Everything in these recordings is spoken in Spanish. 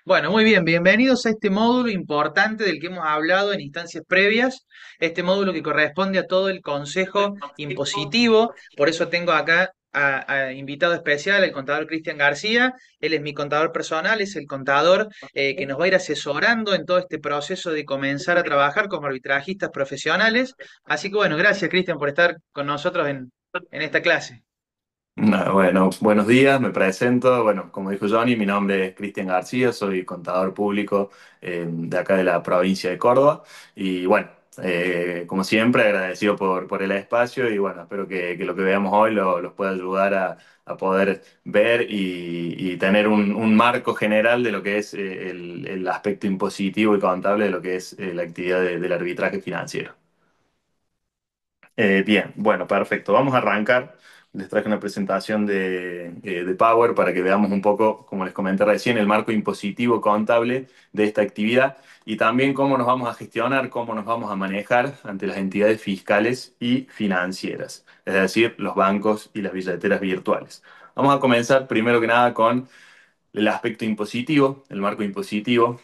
Bueno, muy bien, bienvenidos a este módulo importante del que hemos hablado en instancias previas, este módulo que corresponde a todo el consejo impositivo, por eso tengo acá a invitado especial el contador Cristian García, él es mi contador personal, es el contador que nos va a ir asesorando en todo este proceso de comenzar a trabajar como arbitrajistas profesionales, así que bueno, gracias Cristian por estar con nosotros en esta clase. Bueno, buenos días, me presento. Bueno, como dijo Johnny, mi nombre es Cristian García, soy contador público de acá de la provincia de Córdoba. Y bueno, como siempre, agradecido por el espacio y bueno, espero que lo que veamos hoy los pueda ayudar a poder ver y tener un marco general de lo que es el aspecto impositivo y contable de lo que es la actividad del arbitraje financiero. Bien, bueno, perfecto. Vamos a arrancar. Les traje una presentación de Power para que veamos un poco, como les comenté recién, el marco impositivo contable de esta actividad y también cómo nos vamos a gestionar, cómo nos vamos a manejar ante las entidades fiscales y financieras, es decir, los bancos y las billeteras virtuales. Vamos a comenzar primero que nada con el aspecto impositivo, el marco impositivo.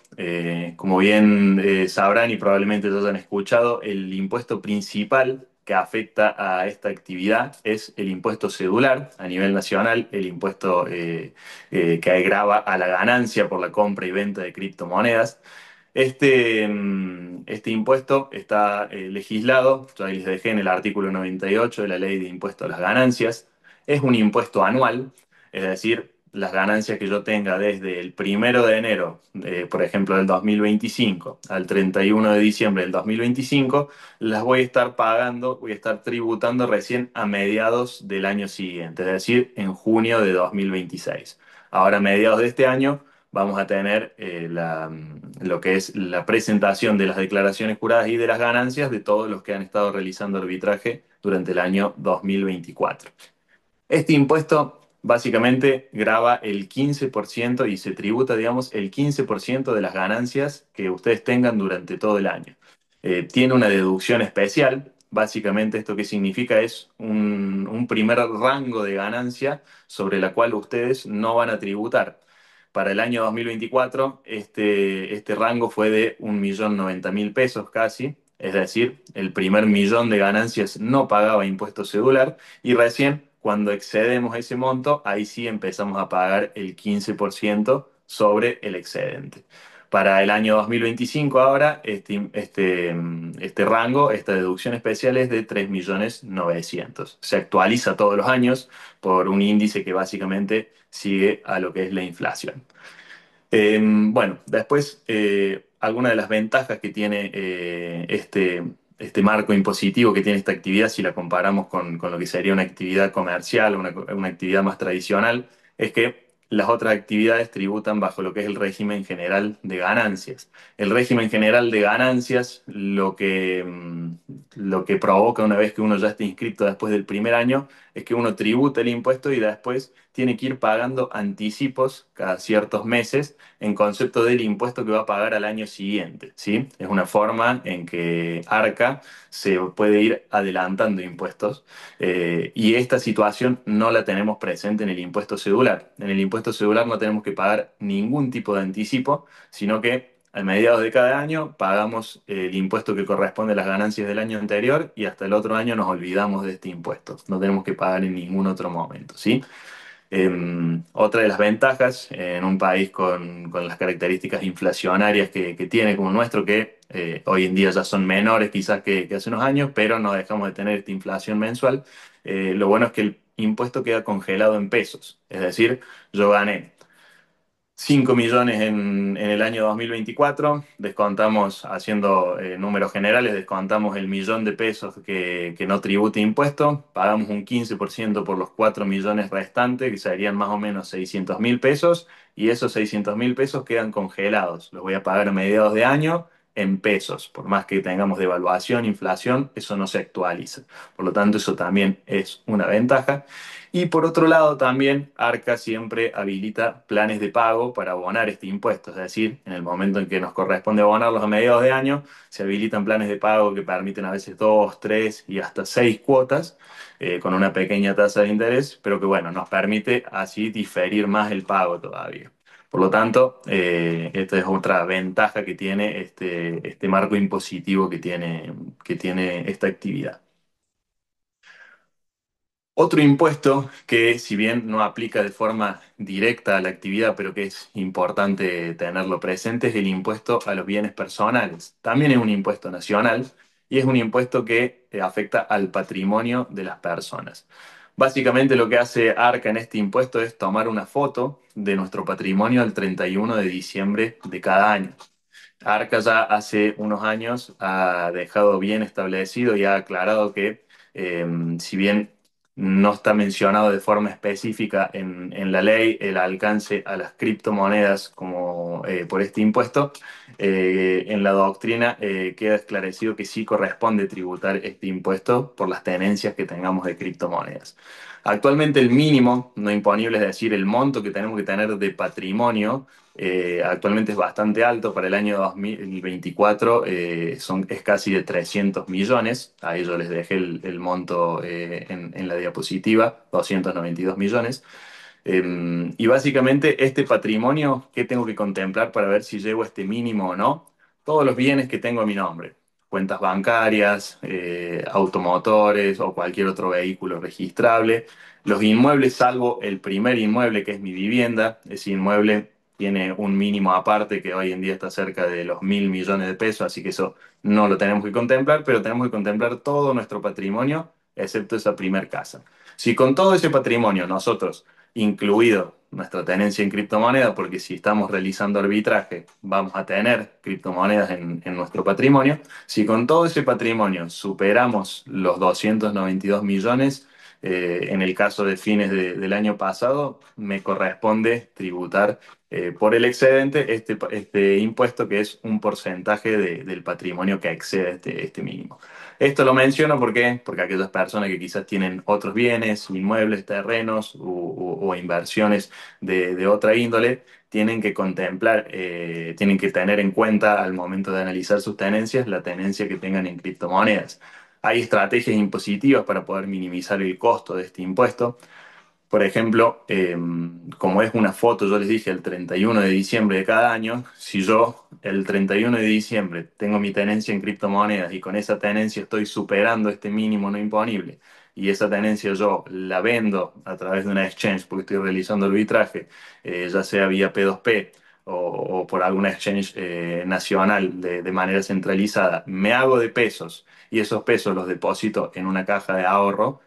Como bien sabrán y probablemente lo hayan escuchado, el impuesto principal que afecta a esta actividad es el impuesto cedular a nivel nacional, el impuesto que agrava a la ganancia por la compra y venta de criptomonedas. Este impuesto está legislado, yo ahí les dejé en el artículo 98 de la Ley de Impuesto a las Ganancias. Es un impuesto anual, es decir, las ganancias que yo tenga desde el 1 de enero, por ejemplo, del 2025 al 31 de diciembre del 2025, las voy a estar pagando, voy a estar tributando recién a mediados del año siguiente, es decir, en junio de 2026. Ahora, a mediados de este año, vamos a tener lo que es la presentación de las declaraciones juradas y de las ganancias de todos los que han estado realizando arbitraje durante el año 2024. Este impuesto básicamente grava el 15% y se tributa, digamos, el 15% de las ganancias que ustedes tengan durante todo el año. Tiene una deducción especial. Básicamente esto que significa es un primer rango de ganancia sobre la cual ustedes no van a tributar. Para el año 2024, este rango fue de 1.090.000 pesos casi, es decir, el primer millón de ganancias no pagaba impuesto cedular y recién cuando excedemos ese monto, ahí sí empezamos a pagar el 15% sobre el excedente. Para el año 2025 ahora, este rango, esta deducción especial es de 3.900.000. Se actualiza todos los años por un índice que básicamente sigue a lo que es la inflación. Bueno, después, algunas de las ventajas que tiene este marco impositivo que tiene esta actividad, si la comparamos con lo que sería una actividad comercial, una actividad más tradicional, es que las otras actividades tributan bajo lo que es el régimen general de ganancias. El régimen general de ganancias lo que provoca una vez que uno ya esté inscrito después del primer año es que uno tributa el impuesto y después tiene que ir pagando anticipos cada ciertos meses en concepto del impuesto que va a pagar al año siguiente, ¿sí? Es una forma en que Arca se puede ir adelantando impuestos y esta situación no la tenemos presente en el impuesto cedular. En el impuesto cedular no tenemos que pagar ningún tipo de anticipo, sino que a mediados de cada año pagamos el impuesto que corresponde a las ganancias del año anterior y hasta el otro año nos olvidamos de este impuesto. No tenemos que pagar en ningún otro momento, ¿sí? Otra de las ventajas en un país con las características inflacionarias que tiene como el nuestro, que hoy en día ya son menores quizás que hace unos años, pero no dejamos de tener esta inflación mensual, lo bueno es que el impuesto queda congelado en pesos. Es decir, yo gané 5 millones en el año 2024, descontamos, haciendo números generales, descontamos el millón de pesos que no tribute impuesto, pagamos un 15% por los 4 millones restantes, que serían más o menos 600.000 pesos, y esos 600.000 pesos quedan congelados. Los voy a pagar a mediados de año en pesos. Por más que tengamos devaluación, inflación, eso no se actualiza. Por lo tanto, eso también es una ventaja. Y por otro lado, también Arca siempre habilita planes de pago para abonar este impuesto, es decir, en el momento en que nos corresponde abonarlos a mediados de año, se habilitan planes de pago que permiten a veces dos, tres y hasta seis cuotas con una pequeña tasa de interés, pero que bueno, nos permite así diferir más el pago todavía. Por lo tanto, esta es otra ventaja que tiene este marco impositivo que tiene esta actividad. Otro impuesto que, si bien no aplica de forma directa a la actividad, pero que es importante tenerlo presente, es el impuesto a los bienes personales. También es un impuesto nacional y es un impuesto que afecta al patrimonio de las personas. Básicamente lo que hace ARCA en este impuesto es tomar una foto de nuestro patrimonio al 31 de diciembre de cada año. Arca ya hace unos años ha dejado bien establecido y ha aclarado que si bien no está mencionado de forma específica en la ley el alcance a las criptomonedas como por este impuesto, en la doctrina queda esclarecido que sí corresponde tributar este impuesto por las tenencias que tengamos de criptomonedas. Actualmente el mínimo no imponible, es decir, el monto que tenemos que tener de patrimonio, actualmente es bastante alto. Para el año 2024 es casi de 300 millones. Ahí yo les dejé el monto en la diapositiva, 292 millones. Y básicamente este patrimonio, ¿qué tengo que contemplar para ver si llego a este mínimo o no? Todos los bienes que tengo a mi nombre, cuentas bancarias, automotores o cualquier otro vehículo registrable, los inmuebles, salvo el primer inmueble que es mi vivienda. Ese inmueble tiene un mínimo aparte que hoy en día está cerca de los 1.000 millones de pesos, así que eso no lo tenemos que contemplar, pero tenemos que contemplar todo nuestro patrimonio, excepto esa primer casa. Si con todo ese patrimonio nosotros, incluido nuestra tenencia en criptomonedas, porque si estamos realizando arbitraje vamos a tener criptomonedas en nuestro patrimonio, si con todo ese patrimonio superamos los 292 millones, en el caso de fines del año pasado, me corresponde tributar por el excedente este impuesto que es un porcentaje del patrimonio que excede este mínimo. Esto lo menciono porque aquellas personas que quizás tienen otros bienes, inmuebles, terrenos o inversiones de otra índole, tienen que contemplar, tienen que tener en cuenta al momento de analizar sus tenencias la tenencia que tengan en criptomonedas. Hay estrategias impositivas para poder minimizar el costo de este impuesto. Por ejemplo, como es una foto, yo les dije, el 31 de diciembre de cada año, si yo el 31 de diciembre tengo mi tenencia en criptomonedas y con esa tenencia estoy superando este mínimo no imponible y esa tenencia yo la vendo a través de una exchange porque estoy realizando arbitraje, ya sea vía P2P o por alguna exchange nacional de manera centralizada, me hago de pesos y esos pesos los deposito en una caja de ahorro.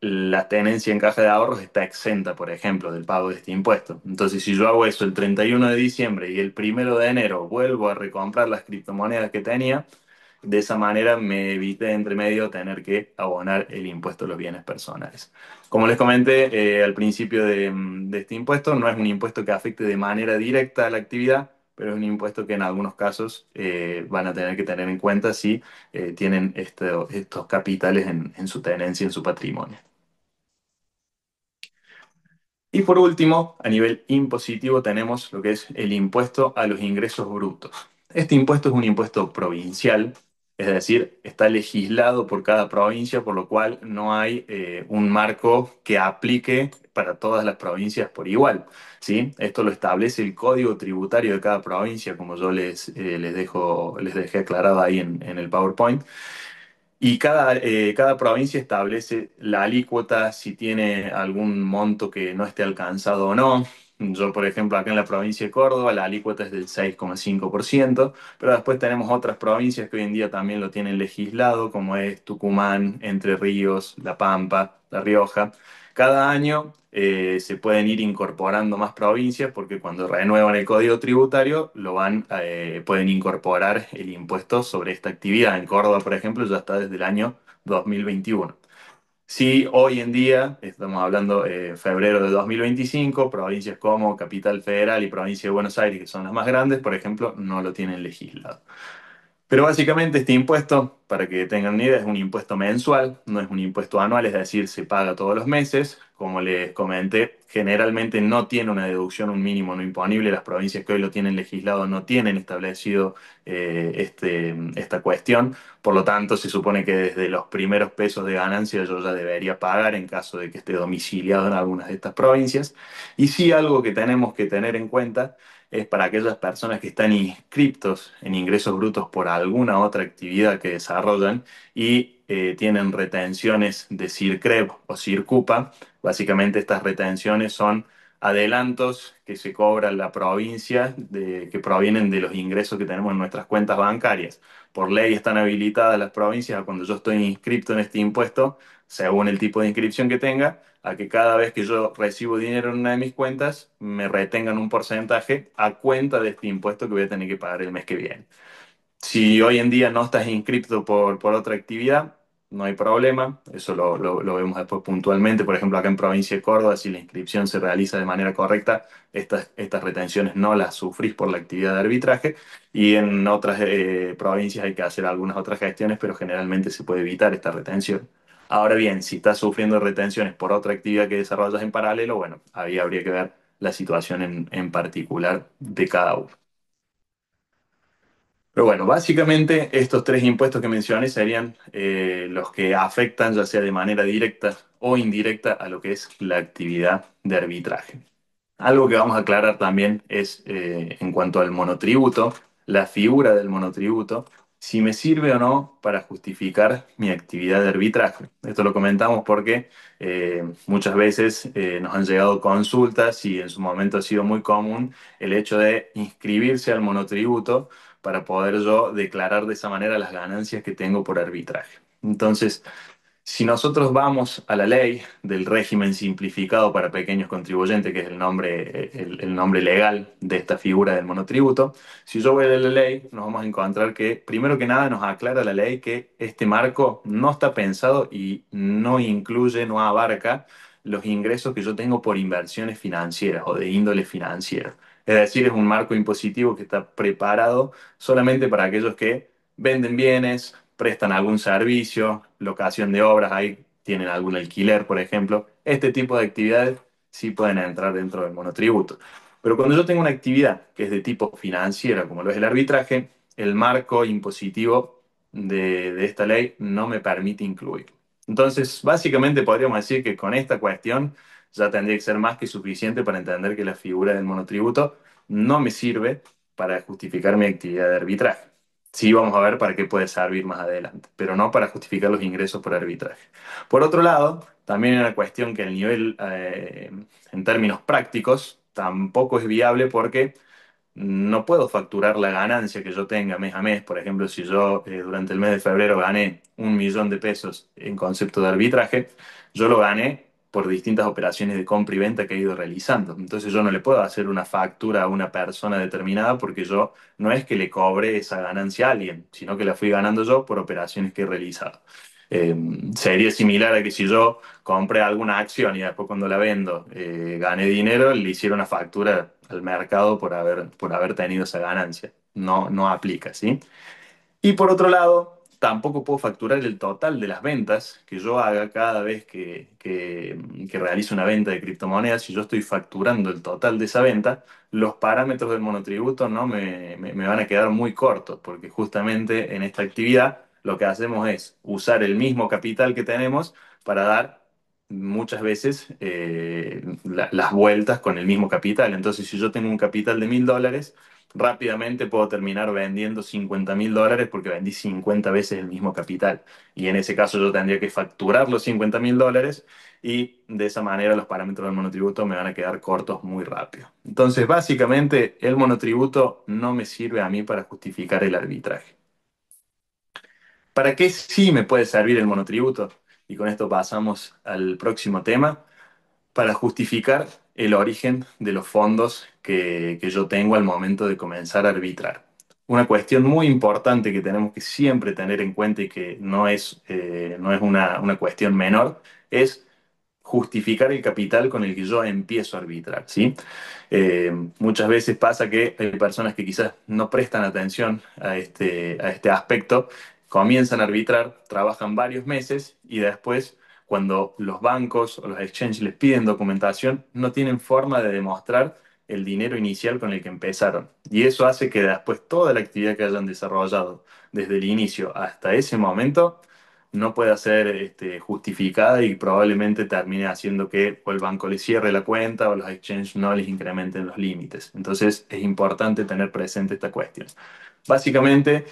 La tenencia en caja de ahorros está exenta, por ejemplo, del pago de este impuesto. Entonces, si yo hago eso el 31 de diciembre y el 1 de enero vuelvo a recomprar las criptomonedas que tenía, de esa manera me evité entre medio tener que abonar el impuesto a los bienes personales. Como les comenté al principio de este impuesto, no es un impuesto que afecte de manera directa a la actividad, pero es un impuesto que en algunos casos van a tener que tener en cuenta si tienen estos capitales en su tenencia, en su patrimonio. Y por último, a nivel impositivo tenemos lo que es el impuesto a los ingresos brutos. Este impuesto es un impuesto provincial, es decir, está legislado por cada provincia, por lo cual no hay un marco que aplique para todas las provincias por igual, ¿sí? Esto lo establece el código tributario de cada provincia, como yo les dejé aclarado ahí en el PowerPoint. Y cada provincia establece la alícuota, si tiene algún monto que no esté alcanzado o no. Yo, por ejemplo, acá en la provincia de Córdoba, la alícuota es del 6,5%, pero después tenemos otras provincias que hoy en día también lo tienen legislado, como es Tucumán, Entre Ríos, La Pampa, La Rioja. Cada año se pueden ir incorporando más provincias porque cuando renuevan el código tributario pueden incorporar el impuesto sobre esta actividad. En Córdoba, por ejemplo, ya está desde el año 2021. Si hoy en día, estamos hablando febrero de 2025, provincias como Capital Federal y Provincia de Buenos Aires, que son las más grandes, por ejemplo, no lo tienen legislado. Pero básicamente este impuesto para que tengan una idea, es un impuesto mensual, no es un impuesto anual, es decir, se paga todos los meses. Como les comenté, generalmente no tiene una deducción, un mínimo no imponible. Las provincias que hoy lo tienen legislado no tienen establecido esta cuestión. Por lo tanto, se supone que desde los primeros pesos de ganancia yo ya debería pagar en caso de que esté domiciliado en algunas de estas provincias. Y sí, algo que tenemos que tener en cuenta es para aquellas personas que están inscriptos en ingresos brutos por alguna otra actividad que desarrollan y tienen retenciones de CIRCREV o CIRCUPA. Básicamente estas retenciones son adelantos que se cobra la provincia que provienen de los ingresos que tenemos en nuestras cuentas bancarias. Por ley están habilitadas las provincias a cuando yo estoy inscripto en este impuesto, según el tipo de inscripción que tenga, a que cada vez que yo recibo dinero en una de mis cuentas, me retengan un porcentaje a cuenta de este impuesto que voy a tener que pagar el mes que viene. Si hoy en día no estás inscripto por otra actividad, no hay problema, eso lo vemos después puntualmente. Por ejemplo, acá en provincia de Córdoba, si la inscripción se realiza de manera correcta, estas retenciones no las sufrís por la actividad de arbitraje, y en otras provincias hay que hacer algunas otras gestiones, pero generalmente se puede evitar esta retención. Ahora bien, si estás sufriendo retenciones por otra actividad que desarrollas en paralelo, bueno, ahí habría que ver la situación en particular de cada uno. Pero bueno, básicamente estos tres impuestos que mencioné serían los que afectan ya sea de manera directa o indirecta a lo que es la actividad de arbitraje. Algo que vamos a aclarar también es en cuanto al monotributo, la figura del monotributo, si me sirve o no para justificar mi actividad de arbitraje. Esto lo comentamos porque muchas veces nos han llegado consultas y en su momento ha sido muy común el hecho de inscribirse al monotributo para poder yo declarar de esa manera las ganancias que tengo por arbitraje. Entonces, si nosotros vamos a la ley del régimen simplificado para pequeños contribuyentes, que es el nombre legal de esta figura del monotributo, si yo voy a la ley, nos vamos a encontrar que, primero que nada, nos aclara la ley que este marco no está pensado y no incluye, no abarca los ingresos que yo tengo por inversiones financieras o de índole financiera. Es decir, es un marco impositivo que está preparado solamente para aquellos que venden bienes, prestan algún servicio, locación de obras, ahí tienen algún alquiler, por ejemplo. Este tipo de actividades sí pueden entrar dentro del monotributo. Pero cuando yo tengo una actividad que es de tipo financiero, como lo es el arbitraje, el marco impositivo de esta ley no me permite incluir. Entonces, básicamente podríamos decir que con esta cuestión ya tendría que ser más que suficiente para entender que la figura del monotributo no me sirve para justificar mi actividad de arbitraje. Sí, vamos a ver para qué puede servir más adelante, pero no para justificar los ingresos por arbitraje. Por otro lado, también hay una cuestión que el nivel, en términos prácticos, tampoco es viable porque no puedo facturar la ganancia que yo tenga mes a mes. Por ejemplo, si yo durante el mes de febrero gané 1 millón de pesos en concepto de arbitraje, yo lo gané por distintas operaciones de compra y venta que he ido realizando. Entonces yo no le puedo hacer una factura a una persona determinada porque yo no es que le cobre esa ganancia a alguien, sino que la fui ganando yo por operaciones que he realizado. Eh, Sería similar a que si yo compré alguna acción y después cuando la vendo gané dinero, le hiciera una factura al mercado por haber tenido esa ganancia. No, no aplica, ¿sí? Y por otro lado, tampoco puedo facturar el total de las ventas que yo haga cada vez que realizo una venta de criptomonedas. Si yo estoy facturando el total de esa venta, los parámetros del monotributo no me van a quedar muy cortos, porque justamente en esta actividad lo que hacemos es usar el mismo capital que tenemos para dar muchas veces las vueltas con el mismo capital. Entonces, si yo tengo un capital de $1.000, rápidamente puedo terminar vendiendo $50.000 porque vendí 50 veces el mismo capital. Y en ese caso yo tendría que facturar los $50.000 y de esa manera los parámetros del monotributo me van a quedar cortos muy rápido. Entonces, básicamente, el monotributo no me sirve a mí para justificar el arbitraje. ¿Para qué sí me puede servir el monotributo? Y con esto pasamos al próximo tema, para justificar el origen de los fondos que yo tengo al momento de comenzar a arbitrar. Una cuestión muy importante que tenemos que siempre tener en cuenta y que no es una cuestión menor es justificar el capital con el que yo empiezo a arbitrar, ¿sí? Muchas veces pasa que hay personas que quizás no prestan atención a este aspecto comienzan a arbitrar, trabajan varios meses y después, cuando los bancos o los exchanges les piden documentación, no tienen forma de demostrar el dinero inicial con el que empezaron. Y eso hace que después toda la actividad que hayan desarrollado desde el inicio hasta ese momento no pueda ser justificada y probablemente termine haciendo que o el banco les cierre la cuenta o los exchanges no les incrementen los límites. Entonces es importante tener presente esta cuestión. Básicamente,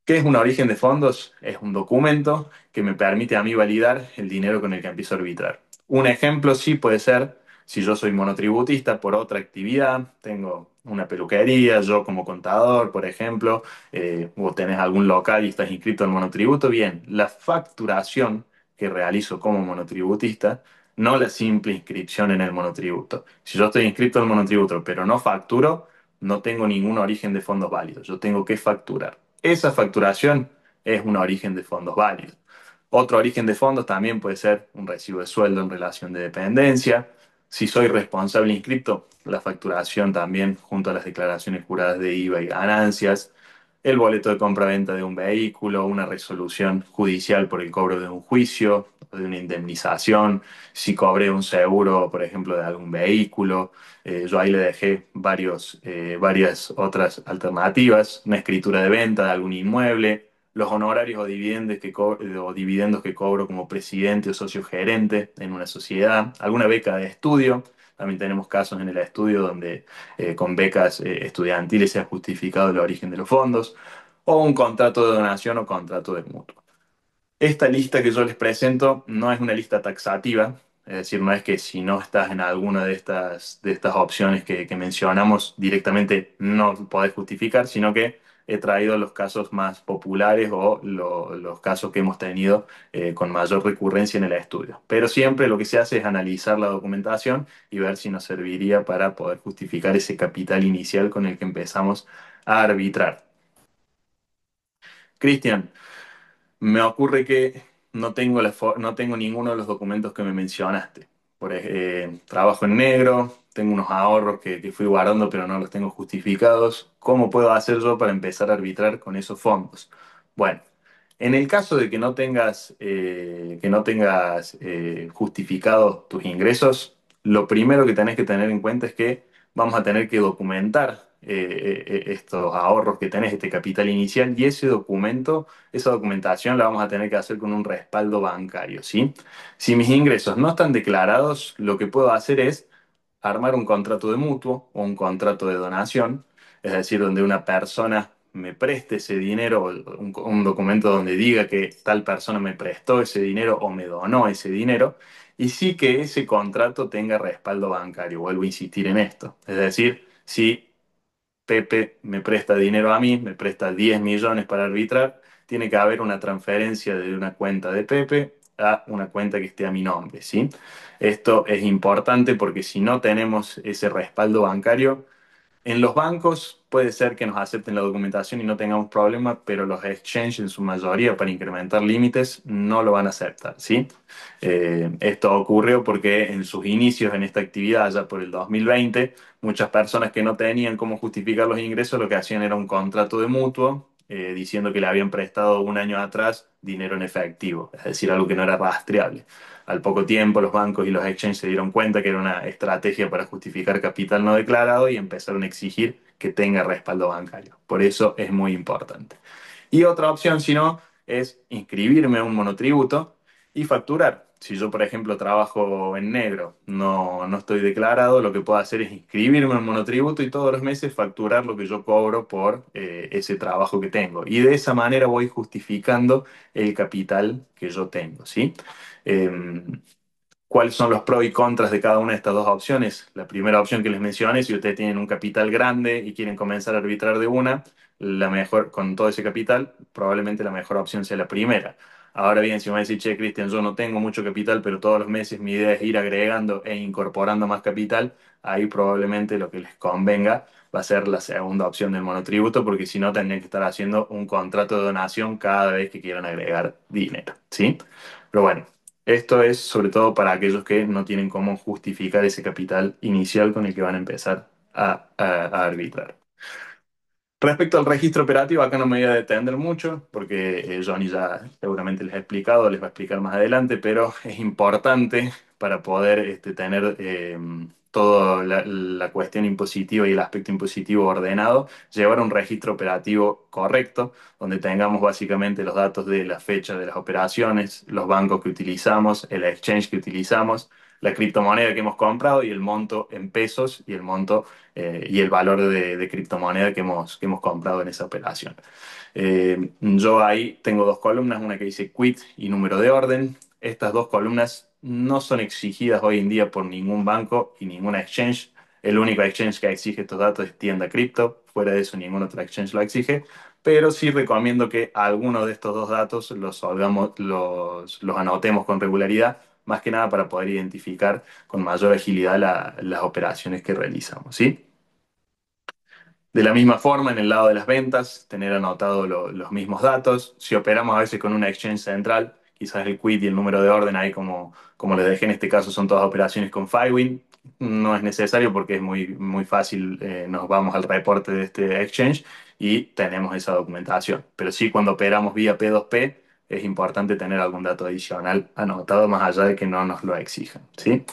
¿qué es un origen de fondos? Es un documento que me permite a mí validar el dinero con el que empiezo a arbitrar. Un ejemplo sí puede ser, si yo soy monotributista por otra actividad, tengo una peluquería, yo como contador, por ejemplo, o tenés algún local y estás inscrito en monotributo, bien, la facturación que realizo como monotributista, no la simple inscripción en el monotributo. Si yo estoy inscrito en el monotributo pero no facturo, no tengo ningún origen de fondos válido, yo tengo que facturar. Esa facturación es un origen de fondos válido. Otro origen de fondos también puede ser un recibo de sueldo en relación de dependencia. Si soy responsable inscripto, la facturación también junto a las declaraciones juradas de IVA y ganancias, el boleto de compra-venta de un vehículo, una resolución judicial por el cobro de un juicio, de una indemnización, si cobré un seguro, por ejemplo, de algún vehículo. Yo ahí le dejé varias otras alternativas, una escritura de venta de algún inmueble, los honorarios o dividendos que cobro como presidente o socio gerente en una sociedad, alguna beca de estudio. También tenemos casos en el estudio donde con becas estudiantiles se ha justificado el origen de los fondos, o un contrato de donación o contrato de mutuo. Esta lista que yo les presento no es una lista taxativa, es decir, no es que si no estás en alguna de estas opciones que mencionamos directamente no podés justificar, sino que he traído los casos más populares o los casos que hemos tenido con mayor recurrencia en el estudio. Pero siempre lo que se hace es analizar la documentación y ver si nos serviría para poder justificar ese capital inicial con el que empezamos a arbitrar. Cristian, me ocurre que no tengo ninguno de los documentos que me mencionaste. Trabajo en negro, tengo unos ahorros que fui guardando pero no los tengo justificados. ¿Cómo puedo hacer yo para empezar a arbitrar con esos fondos? Bueno, en el caso de que no tengas justificados tus ingresos, lo primero que tenés que tener en cuenta es que vamos a tener que documentar estos ahorros que tenés, este capital inicial, y esa documentación la vamos a tener que hacer con un respaldo bancario, ¿sí? Si mis ingresos no están declarados, lo que puedo hacer es armar un contrato de mutuo o un contrato de donación, es decir, donde una persona me preste ese dinero, o un documento donde diga que tal persona me prestó ese dinero o me donó ese dinero, y sí que ese contrato tenga respaldo bancario. Vuelvo a insistir en esto. Es decir, si Pepe me presta dinero a mí, me presta 10 millones para arbitrar, tiene que haber una transferencia de una cuenta de Pepe a una cuenta que esté a mi nombre, ¿sí? Esto es importante porque si no tenemos ese respaldo bancario, en los bancos puede ser que nos acepten la documentación y no tengamos problema, pero los exchanges en su mayoría para incrementar límites no lo van a aceptar, ¿sí? Esto ocurrió porque en sus inicios en esta actividad, ya por el 2020, muchas personas que no tenían cómo justificar los ingresos lo que hacían era un contrato de mutuo diciendo que le habían prestado un año atrás dinero en efectivo, es decir, algo que no era rastreable. Al poco tiempo, los bancos y los exchanges se dieron cuenta que era una estrategia para justificar capital no declarado y empezaron a exigir que tenga respaldo bancario. Por eso es muy importante. Y otra opción, si no, es inscribirme a un monotributo y facturar. Si yo, por ejemplo, trabajo en negro, no estoy declarado, lo que puedo hacer es inscribirme en un monotributo y todos los meses facturar lo que yo cobro por ese trabajo que tengo. Y de esa manera voy justificando el capital que yo tengo, ¿sí? Em, ¿Cuáles son los pros y contras de cada una de estas dos opciones? La primera opción que les mencioné, si ustedes tienen un capital grande y quieren comenzar a arbitrar de una, la mejor, con todo ese capital, probablemente la mejor opción sea la primera. Ahora bien, si me va a decir, che, Cristian, yo no tengo mucho capital, pero todos los meses mi idea es ir agregando e incorporando más capital, ahí probablemente lo que les convenga va a ser la segunda opción del monotributo, porque si no tendrían que estar haciendo un contrato de donación cada vez que quieran agregar dinero, ¿sí? Pero bueno. Esto es sobre todo para aquellos que no tienen cómo justificar ese capital inicial con el que van a empezar a arbitrar. Respecto al registro operativo, acá no me voy a detener mucho porque Johnny ya seguramente les ha explicado, les va a explicar más adelante, pero es importante para poder tener toda la cuestión impositiva y el aspecto impositivo ordenado, llevar un registro operativo correcto, donde tengamos básicamente los datos de la fecha de las operaciones, los bancos que utilizamos, el exchange que utilizamos, la criptomoneda que hemos comprado y el monto en pesos y el monto y el valor de criptomoneda que hemos comprado en esa operación. Yo ahí tengo dos columnas, una que dice quit y número de orden. Estas dos columnas no son exigidas hoy en día por ningún banco y ninguna exchange. El único exchange que exige estos datos es Tienda Cripto. Fuera de eso, ningún otro exchange lo exige. Pero sí recomiendo que algunos de estos dos datos los anotemos con regularidad, más que nada para poder identificar con mayor agilidad las operaciones que realizamos, ¿sí? De la misma forma, en el lado de las ventas, tener anotado los mismos datos. Si operamos a veces con una exchange central, quizás el quit y el número de orden ahí como les dejé en este caso son todas operaciones con Filewin. No es necesario porque es muy fácil, nos vamos al reporte de este exchange y tenemos esa documentación. Pero sí, cuando operamos vía P2P, es importante tener algún dato adicional anotado más allá de que no nos lo exijan, ¿sí?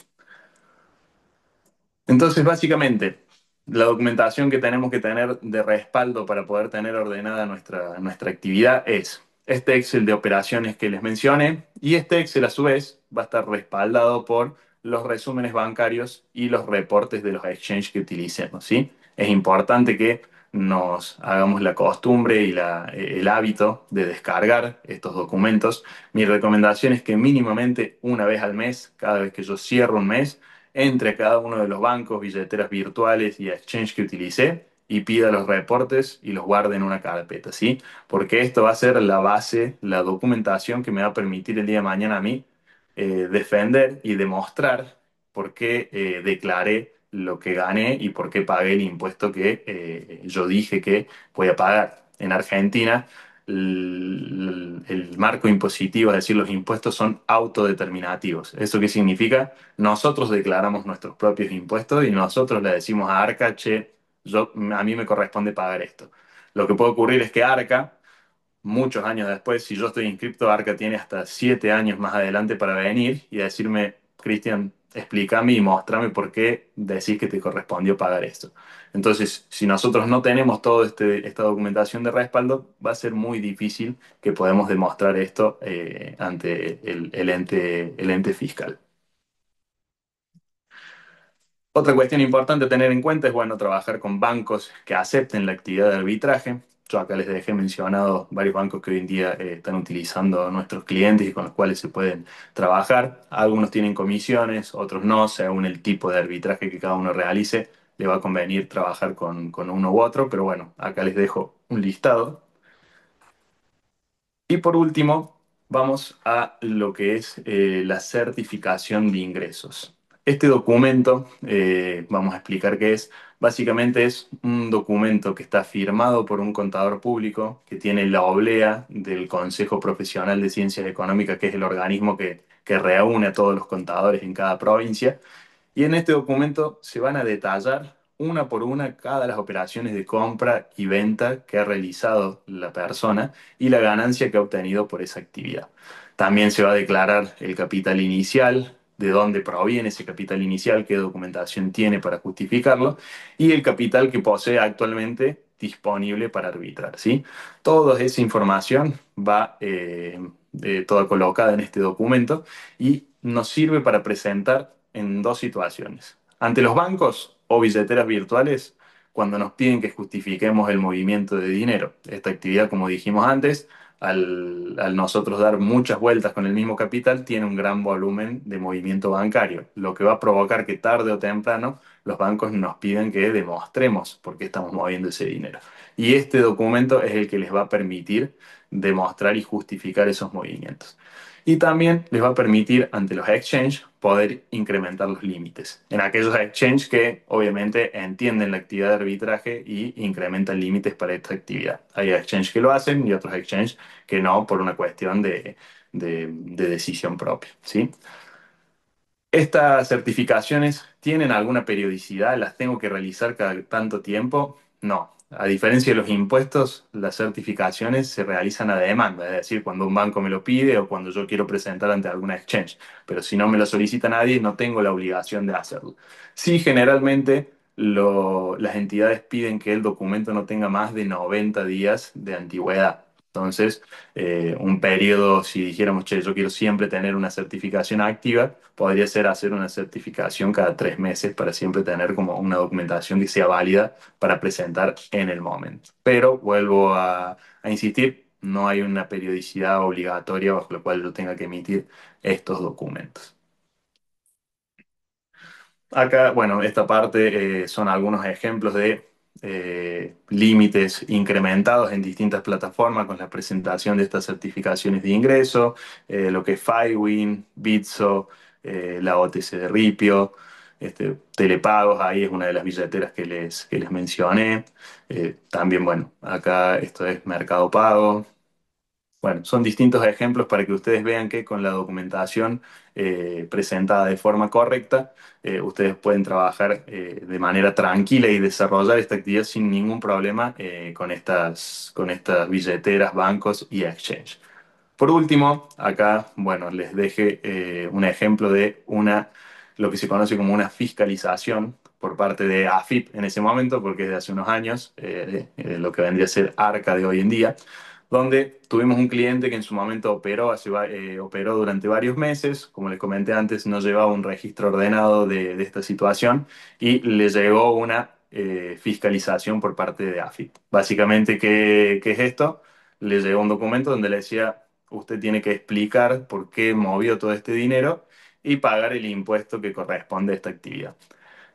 Entonces, básicamente, la documentación que tenemos que tener de respaldo para poder tener ordenada nuestra actividad es este Excel de operaciones que les mencioné y este Excel a su vez va a estar respaldado por los resúmenes bancarios y los reportes de los exchanges que utilicemos, ¿sí? Es importante que nos hagamos la costumbre y el hábito de descargar estos documentos. Mi recomendación es que mínimamente una vez al mes, cada vez que yo cierro un mes, entre cada uno de los bancos, billeteras virtuales y exchange que utilicé y pida los reportes y los guarde en una carpeta, ¿sí? Porque esto va a ser la base, la documentación que me va a permitir el día de mañana a mí defender y demostrar por qué declaré lo que gané y por qué pagué el impuesto que yo dije que voy a pagar. En Argentina, el marco impositivo, es decir, los impuestos son autodeterminativos. ¿Eso qué significa? Nosotros declaramos nuestros propios impuestos y nosotros le decimos a Arca, che, a mí me corresponde pagar esto. Lo que puede ocurrir es que Arca, muchos años después, si yo estoy inscripto, Arca tiene hasta 7 años más adelante para venir y decirme, Cristian, explícame y mostrame por qué decís que te correspondió pagar esto. Entonces, si nosotros no tenemos toda esta documentación de respaldo, va a ser muy difícil que podamos demostrar esto ante el ente fiscal. Otra cuestión importante a tener en cuenta es, bueno, trabajar con bancos que acepten la actividad de arbitraje. Yo acá les dejé mencionado varios bancos que hoy en día están utilizando a nuestros clientes y con los cuales se pueden trabajar. Algunos tienen comisiones, otros no, según el tipo de arbitraje que cada uno realice, le va a convenir trabajar con uno u otro, pero bueno, acá les dejo un listado. Y por último, vamos a lo que es la certificación de ingresos. Este documento, vamos a explicar qué es. Básicamente es un documento que está firmado por un contador público que tiene la oblea del Consejo Profesional de Ciencias Económicas, que es el organismo que reúne a todos los contadores en cada provincia. Y en este documento se van a detallar una por una cada las operaciones de compra y venta que ha realizado la persona y la ganancia que ha obtenido por esa actividad. También se va a declarar el capital inicial, de dónde proviene ese capital inicial, qué documentación tiene para justificarlo y el capital que posee actualmente disponible para arbitrar, ¿sí? Toda esa información va toda colocada en este documento y nos sirve para presentar en dos situaciones. Ante los bancos o billeteras virtuales, cuando nos piden que justifiquemos el movimiento de dinero. Esta actividad, como dijimos antes, al nosotros dar muchas vueltas con el mismo capital, tiene un gran volumen de movimiento bancario, lo que va a provocar que tarde o temprano los bancos nos piden que demostremos por qué estamos moviendo ese dinero. Y este documento es el que les va a permitir demostrar y justificar esos movimientos. Y también les va a permitir ante los exchanges poder incrementar los límites. En aquellos exchanges que obviamente entienden la actividad de arbitraje y incrementan límites para esta actividad. Hay exchanges que lo hacen y otros exchanges que no por una cuestión de decisión propia, ¿sí? ¿Estas certificaciones tienen alguna periodicidad? ¿Las tengo que realizar cada tanto tiempo? No. A diferencia de los impuestos, las certificaciones se realizan a demanda, es decir, cuando un banco me lo pide o cuando yo quiero presentar ante alguna exchange. Pero si no me lo solicita nadie, no tengo la obligación de hacerlo. Sí, generalmente las entidades piden que el documento no tenga más de 90 días de antigüedad. Entonces, un periodo, si dijéramos, che, yo quiero siempre tener una certificación activa, podría ser hacer una certificación cada 3 meses para siempre tener como una documentación que sea válida para presentar en el momento. Pero vuelvo a insistir, no hay una periodicidad obligatoria bajo la cual yo tenga que emitir estos documentos. Acá, bueno, esta parte son algunos ejemplos de límites incrementados en distintas plataformas con la presentación de estas certificaciones de ingreso, lo que es Filewin, Bitso, la OTC de Ripio, Telepagos, ahí es una de las billeteras que les mencioné. También, bueno, acá esto es Mercado Pago. Bueno, son distintos ejemplos para que ustedes vean que con la documentación presentada de forma correcta, ustedes pueden trabajar de manera tranquila y desarrollar esta actividad sin ningún problema con estas billeteras, bancos y exchange. Por último, acá, bueno, les dejé un ejemplo de lo que se conoce como una fiscalización por parte de AFIP en ese momento, porque es de hace unos años, lo que vendría a ser Arca de hoy en día, donde tuvimos un cliente que en su momento operó durante varios meses, como les comenté antes, no llevaba un registro ordenado de esta situación y le llegó una fiscalización por parte de AFIP. Básicamente, ¿qué es esto? Le llegó un documento donde le decía usted tiene que explicar por qué movió todo este dinero y pagar el impuesto que corresponde a esta actividad.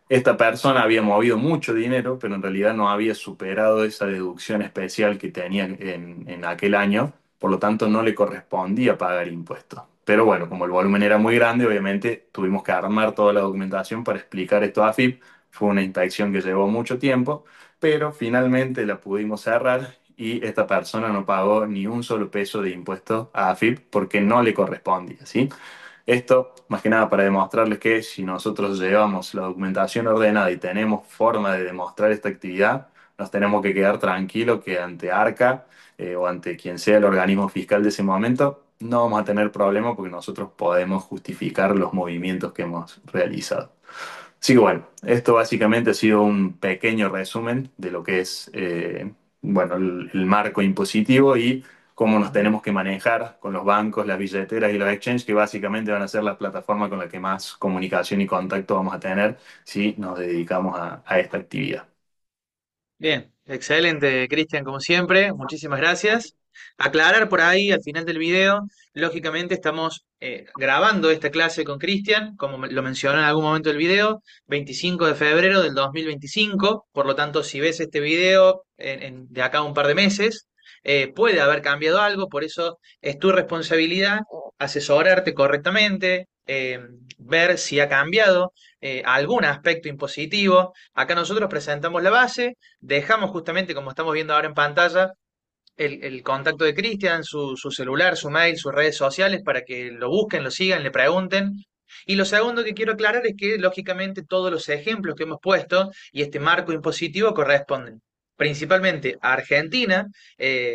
Esta persona había movido mucho dinero, pero en realidad no había superado esa deducción especial que tenía en aquel año, por lo tanto no le correspondía pagar impuestos. Pero bueno, como el volumen era muy grande, obviamente tuvimos que armar toda la documentación para explicar esto a AFIP. Fue una inspección que llevó mucho tiempo, pero finalmente la pudimos cerrar y esta persona no pagó ni un solo peso de impuesto a AFIP porque no le correspondía, ¿sí? Esto, más que nada, para demostrarles que si nosotros llevamos la documentación ordenada y tenemos forma de demostrar esta actividad, nos tenemos que quedar tranquilos que ante ARCA o ante quien sea el organismo fiscal de ese momento, no vamos a tener problema porque nosotros podemos justificar los movimientos que hemos realizado. Así que bueno, esto básicamente ha sido un pequeño resumen de lo que es bueno, el marco impositivo y cómo nos tenemos que manejar con los bancos, las billeteras y los exchanges, que básicamente van a ser las plataformas con las que más comunicación y contacto vamos a tener si nos dedicamos a esta actividad. Bien, excelente, Cristian, como siempre, muchísimas gracias. Aclarar por ahí al final del video, lógicamente estamos grabando esta clase con Cristian, como lo mencioné en algún momento del video, 25 de febrero del 2025. Por lo tanto, si ves este video de acá a un par de meses, puede haber cambiado algo, por eso es tu responsabilidad asesorarte correctamente, ver si ha cambiado algún aspecto impositivo. Acá nosotros presentamos la base. Dejamos justamente, como estamos viendo ahora en pantalla, el contacto de Cristian, su celular, su mail, sus redes sociales, para que lo busquen, lo sigan, le pregunten. Y lo segundo que quiero aclarar es que, lógicamente, todos los ejemplos que hemos puesto y este marco impositivo corresponden principalmente a Argentina.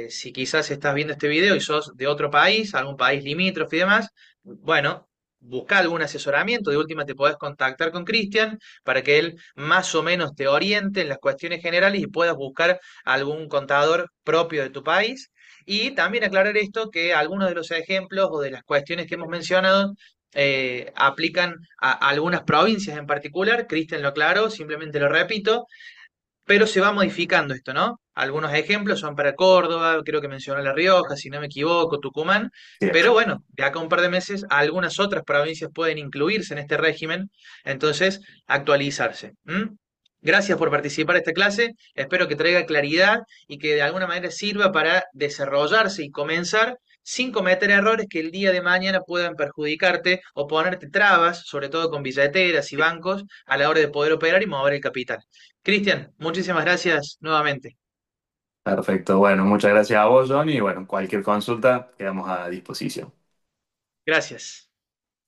Si quizás estás viendo este video y sos de otro país, algún país limítrofe y demás, bueno, busca algún asesoramiento. De última te podés contactar con Cristian para que él más o menos te oriente en las cuestiones generales y puedas buscar algún contador propio de tu país. Y también aclarar esto, que algunos de los ejemplos o de las cuestiones que hemos mencionado aplican a algunas provincias en particular. Cristian lo aclaró, simplemente lo repito, pero se va modificando esto, ¿no? Algunos ejemplos son para Córdoba, creo que mencionó La Rioja, si no me equivoco, Tucumán, Sí. pero bueno, de acá a un par de meses algunas otras provincias pueden incluirse en este régimen, entonces actualizarse. ¿M? Gracias por participar de esta clase, espero que traiga claridad y que de alguna manera sirva para desarrollarse y comenzar sin cometer errores que el día de mañana puedan perjudicarte o ponerte trabas, sobre todo con billeteras y bancos, a la hora de poder operar y mover el capital. Cristian, muchísimas gracias nuevamente. Perfecto. Bueno, muchas gracias a vos, Johnny. Y bueno, cualquier consulta quedamos a disposición. Gracias.